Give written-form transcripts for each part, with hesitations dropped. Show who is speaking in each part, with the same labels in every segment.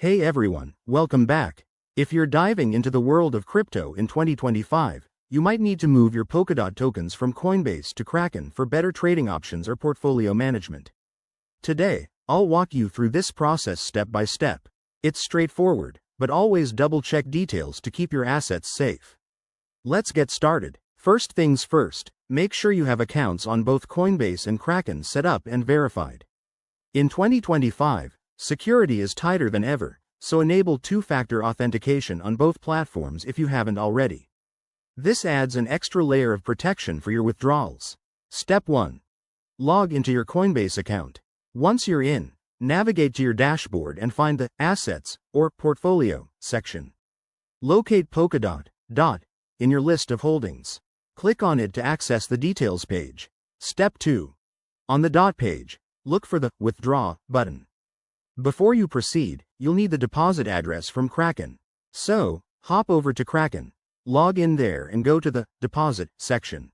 Speaker 1: Hey everyone, welcome back. If you're diving into the world of crypto in 2025, you might need to move your Polkadot tokens from Coinbase to Kraken for better trading options or portfolio management. Today, I'll walk you through this process step by step. It's straightforward, but always double-check details to keep your assets safe. Let's get started. First things first, make sure you have accounts on both Coinbase and Kraken set up and verified. In 2025, security is tighter than ever, so enable two-factor authentication on both platforms if you haven't already. This adds an extra layer of protection for your withdrawals. Step 1. Log into your Coinbase account. Once you're in, navigate to your dashboard and find the Assets or Portfolio section. Locate Polkadot in your list of holdings. Click on it to access the Details page. Step 2. On the Dot page, look for the Withdraw button. Before you proceed, you'll need the deposit address from Kraken. So, hop over to Kraken, log in there and go to the Deposit section.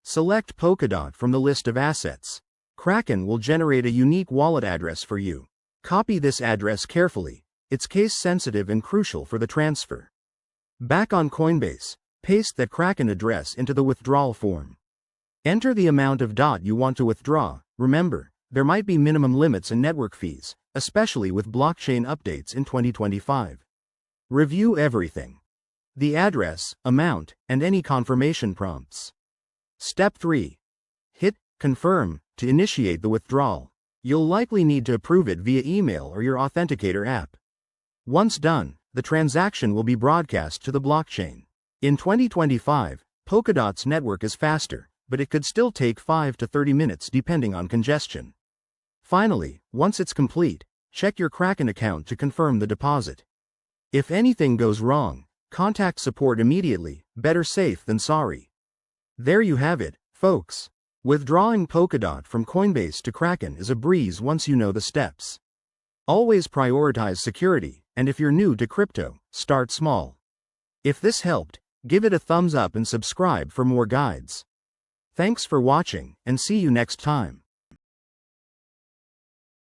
Speaker 1: Select Polkadot from the list of assets. Kraken will generate a unique wallet address for you. Copy this address carefully, it's case sensitive and crucial for the transfer. Back on Coinbase, paste that Kraken address into the withdrawal form. Enter the amount of DOT you want to withdraw. Remember, there might be minimum limits and network fees, especially with blockchain updates in 2025. Review everything: the address, amount, and any confirmation prompts. Step 3. Hit Confirm to initiate the withdrawal. You'll likely need to approve it via email or your authenticator app. Once done, the transaction will be broadcast to the blockchain. In 2025, Polkadot's network is faster, but it could still take 5 to 30 minutes depending on congestion. Finally, once it's complete, check your Kraken account to confirm the deposit. If anything goes wrong, contact support immediately. Better safe than sorry. There you have it, folks. Withdrawing Polkadot from Coinbase to Kraken is a breeze once you know the steps. Always prioritize security, and if you're new to crypto, start small. If this helped, give it a thumbs up and subscribe for more guides. Thanks for watching, and see you next time.